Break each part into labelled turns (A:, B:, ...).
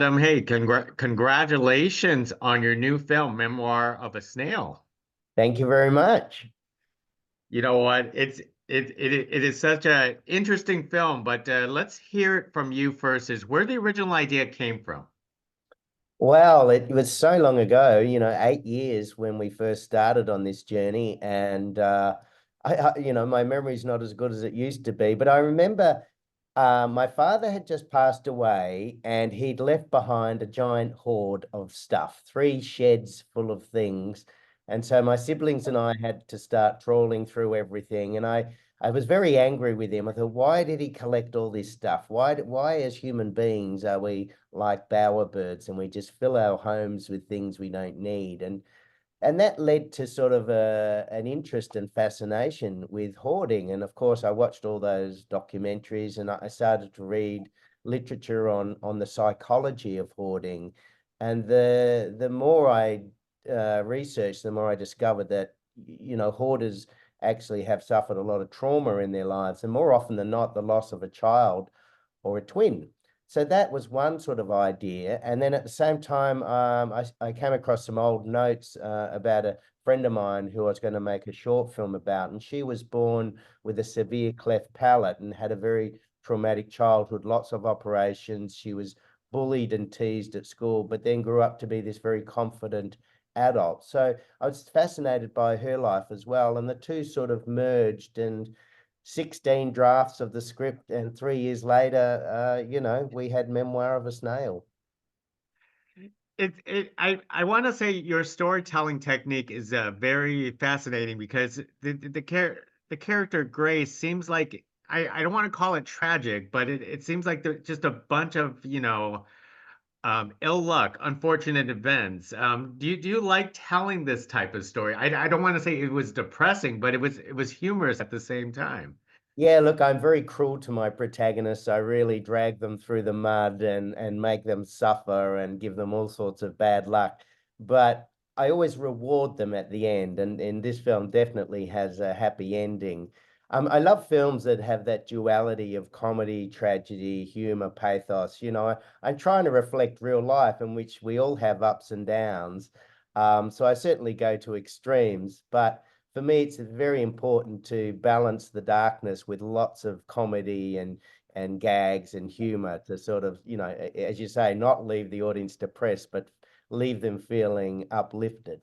A: Hey, congratulations on your new film, Memoir of a Snail.
B: Thank you very much.
A: You know what? It is such a interesting film, but let's hear it from you first. Is where the original idea came from?
B: Well, it was so long ago, 8 years when we first started on this journey. And my memory's not as good as it used to be. But I remember my father had just passed away and he'd left behind a giant hoard of stuff, three sheds full of things. And so my siblings and I had to start trawling through everything. And I was very angry with him. I thought, why did he collect all this stuff? Why as human beings are we like bowerbirds and we just fill our homes with things we don't need? And that led to sort of an interest and fascination with hoarding. And of course, I watched all those documentaries and I started to read literature on the psychology of hoarding. And the more I researched, the more I discovered that, hoarders actually have suffered a lot of trauma in their lives. And more often than not, the loss of a child or a twin. So that was one sort of idea. And then at the same time, I came across some old notes about a friend of mine who I was going to make a short film about. And she was born with a severe cleft palate and had a very traumatic childhood, lots of operations. She was bullied and teased at school, but then grew up to be this very confident adult. So I was fascinated by her life as well. And the two sort of merged and 16 drafts of the script, and 3 years later, we had Memoir of a Snail.
A: I want to say your storytelling technique is very fascinating because the character Grace seems like I don't want to call it tragic, but it seems like just a bunch of, ill luck, unfortunate events. Do you like telling this type of story? I don't want to say it was depressing, but it was humorous at the same time.
B: Yeah, look, I'm very cruel to my protagonists. I really drag them through the mud and make them suffer and give them all sorts of bad luck. But I always reward them at the end, and this film definitely has a happy ending. I love films that have that duality of comedy, tragedy, humor, pathos. I'm trying to reflect real life in which we all have ups and downs. So I certainly go to extremes, but for me, it's very important to balance the darkness with lots of comedy and gags and humor to sort of, as you say, not leave the audience depressed, but leave them feeling uplifted.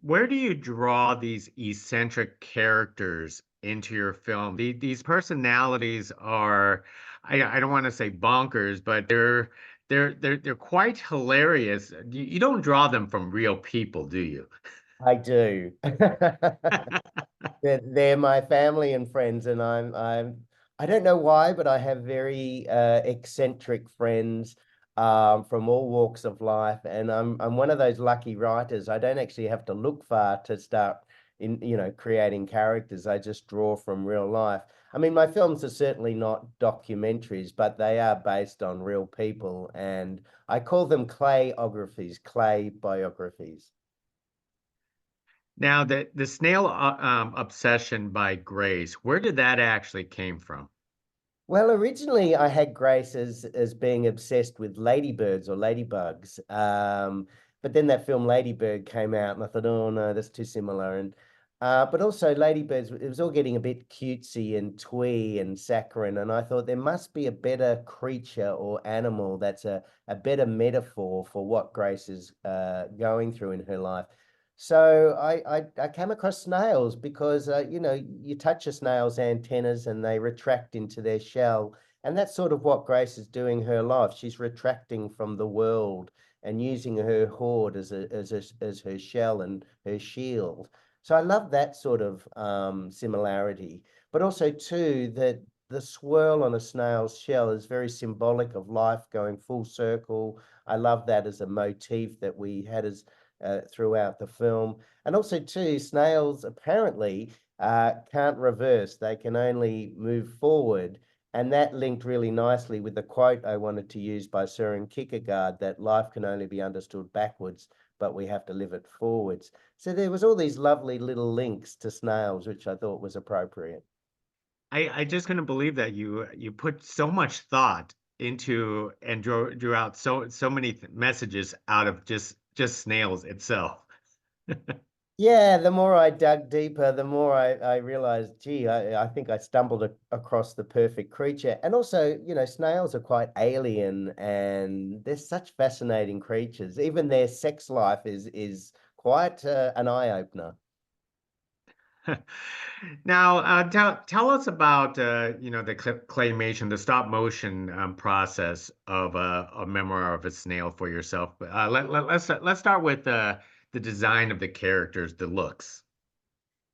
A: Where do you draw these eccentric characters into your film? These personalities are, I don't want to say bonkers, but they're quite hilarious. You don't draw them from real people, do you?
B: I do. They're my family and friends, and I don't know why, but I have very eccentric friends from all walks of life, and I'm one of those lucky writers. I don't actually have to look far to start creating characters. I just draw from real life. I mean, my films are certainly not documentaries, but they are based on real people, and I call them clayographies, clay biographies.
A: Now, the snail obsession by Grace, where did that actually came from?
B: Well, originally I had Grace as being obsessed with ladybirds or ladybugs. But then that film Ladybird came out, and I thought, oh no, that's too similar. And but also ladybirds, it was all getting a bit cutesy and twee and saccharine. And I thought there must be a better creature or animal that's a better metaphor for what Grace is going through in her life. So I came across snails because you touch a snail's antennas and they retract into their shell, and that's sort of what Grace is doing in her life. She's retracting from the world and using her hoard as her shell and her shield. So I love that sort of similarity, but also too that the swirl on a snail's shell is very symbolic of life going full circle. I love that as a motif that we had as throughout the film. And also, too, snails apparently can't reverse, they can only move forward. And that linked really nicely with the quote I wanted to use by Søren Kierkegaard that life can only be understood backwards, but we have to live it forwards. So there was all these lovely little links to snails, which I thought was appropriate.
A: I just couldn't believe that you put so much thought into and drew out so many messages out of just snails itself.
B: Yeah, the more I dug deeper, the more I realized, gee, I think I stumbled across the perfect creature. And also, snails are quite alien and they're such fascinating creatures. Even their sex life is quite an eye-opener.
A: Now, tell us about the claymation, the stop motion process of a memoir of a snail for yourself. Let's start with the design of the characters, the looks.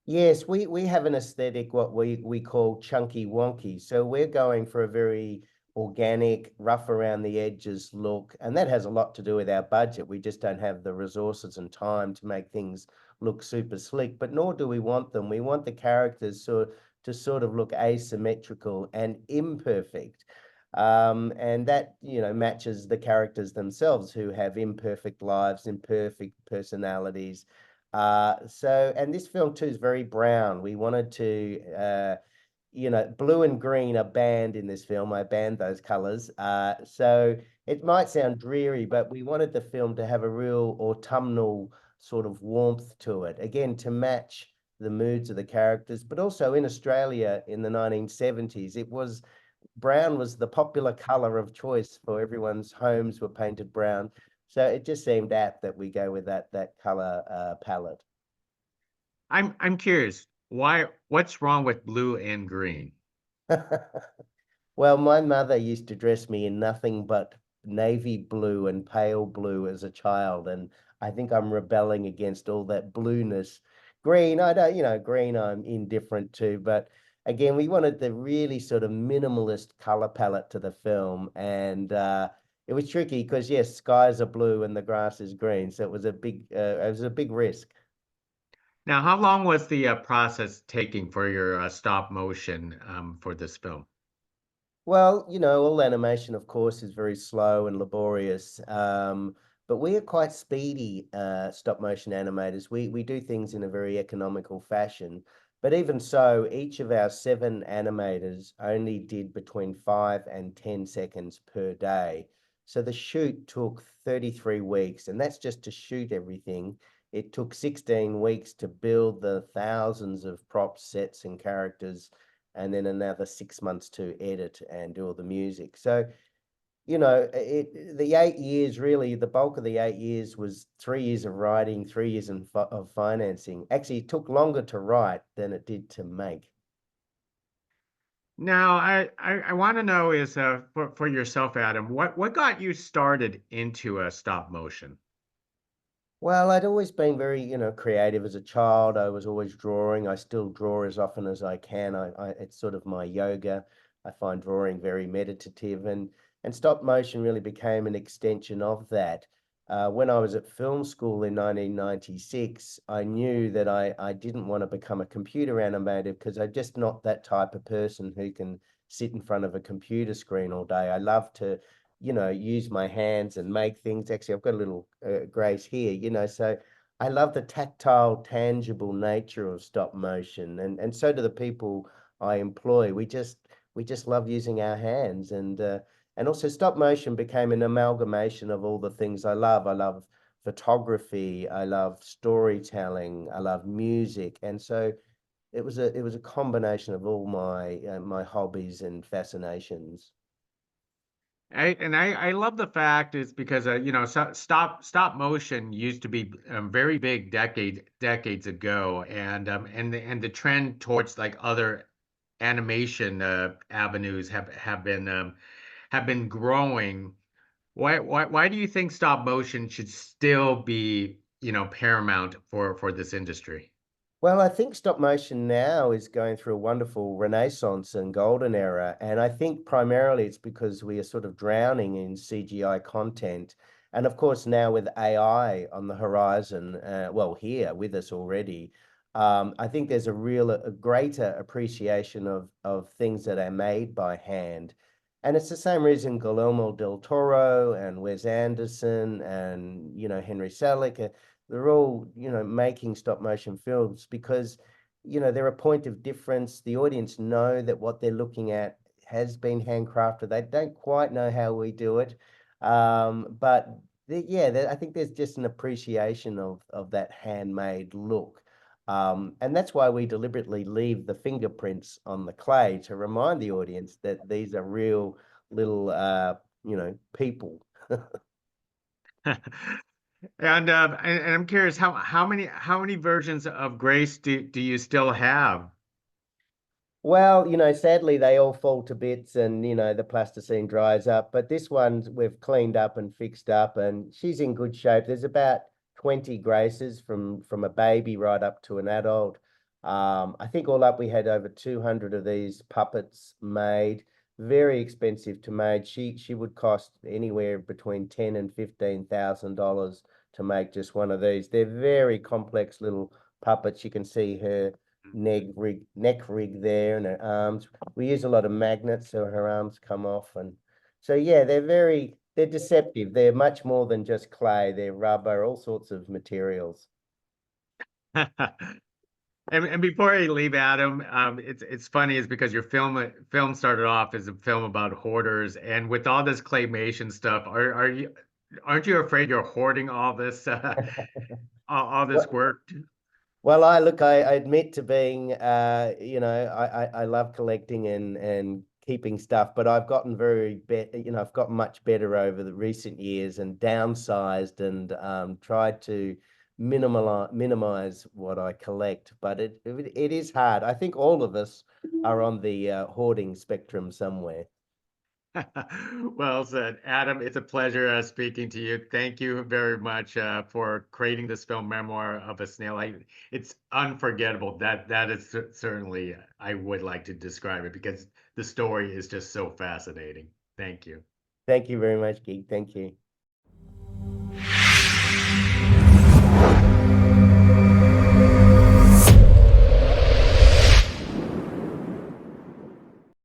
B: Yes, we have an aesthetic what we call chunky wonky. So we're going for a very organic, rough around the edges look, and that has a lot to do with our budget. We just don't have the resources and time to make things look super slick, but nor do we want them. We want the characters to sort of look asymmetrical and imperfect. And that, matches the characters themselves who have imperfect lives, imperfect personalities, and this film too is very brown. We wanted to, blue and green are banned in this film. I banned those colors. So it might sound dreary, but we wanted the film to have a real autumnal sort of warmth to it. Again, to match the moods of the characters, but also in Australia in the 1970s, brown was the popular color of choice for everyone's homes were painted brown. So it just seemed apt that we go with that color palette.
A: I'm curious, what's wrong with blue and green?
B: Well, my mother used to dress me in nothing but navy blue and pale blue as a child, and I think I'm rebelling against all that blueness. Green, I don't, green I'm indifferent to, but again, we wanted the really sort of minimalist color palette to the film, and it was tricky because yes, skies are blue and the grass is green, so it was a big risk.
A: Now, how long was the process taking for your stop motion for this film?
B: Well, all animation, of course, is very slow and laborious. But we are quite speedy stop motion animators. We do things in a very economical fashion. But even so, each of our 7 animators only did between 5 and 10 seconds per day. So the shoot took 33 weeks, and that's just to shoot everything. It took 16 weeks to build the thousands of props, sets, and characters, and then another 6 months to edit and do all the music. So, the 8 years really, the bulk of the 8 years was 3 years of writing, 3 years of financing. Actually, it took longer to write than it did to make.
A: Now, I want to know is for yourself, Adam, what got you started into a stop motion?
B: Well, I'd always been very, creative as a child. I was always drawing. I still draw as often as I can. It's sort of my yoga. I find drawing very meditative, and stop motion really became an extension of that. When I was at film school in 1996, I knew that I didn't want to become a computer animator because I'm just not that type of person who can sit in front of a computer screen all day. I love to use my hands and make things. Actually, I've got a little grace here, so I love the tactile, tangible nature of stop motion, and so do the people I employ. We just love using our hands, and also stop motion became an amalgamation of all the things I love. I love photography, I love storytelling, I love music, and so it was a combination of all my hobbies and fascinations.
A: I love the fact is because stop motion used to be very big decades ago, and the trend towards like other animation avenues have been growing. Why do you think stop motion should still be paramount for this industry?
B: Well, I think stop motion now is going through a wonderful renaissance and golden era. And I think primarily it's because we are sort of drowning in CGI content. And of course, now with AI on the horizon, well, here with us already, I think there's a greater appreciation of things that are made by hand. And it's the same reason Guillermo del Toro and Wes Anderson and, Henry Selick, they're all, making stop motion films because, they're a point of difference. The audience know that what they're looking at has been handcrafted. They don't quite know how we do it. But yeah, I think there's just an appreciation of that handmade look. And that's why we deliberately leave the fingerprints on the clay to remind the audience that these are real little, people.
A: And I'm curious, how many versions of Grace do you still have?
B: Well, sadly they all fall to bits and, the plasticine dries up. But this one we've cleaned up and fixed up and she's in good shape. There's about 20 Graces from a baby right up to an adult. I think all up we had over 200 of these puppets made. Very expensive to make. She would cost anywhere between 10 and $15,000 to make just one of these. They're very complex little puppets. You can see her neck rig there and her arms. We use a lot of magnets so her arms come off. And so, yeah, they're deceptive. They're much more than just clay. They're rubber, all sorts of materials.
A: And before I leave, Adam, it's funny is because your film started off as a film about hoarders, and with all this claymation stuff, aren't you afraid you're hoarding all this all this
B: Well,
A: work?
B: well, I admit to being, I love collecting and keeping stuff, but I've gotten I've gotten much better over the recent years and downsized and tried to minimize what I collect. But it is hard. I think all of us are on the hoarding spectrum somewhere.
A: Well said, Adam. It's a pleasure speaking to you. Thank you very much for creating this film memoir of a snail. It's unforgettable. That is certainly I would like to describe it because the story is just so fascinating. Thank you.
B: Thank you very much, Geek. Thank you.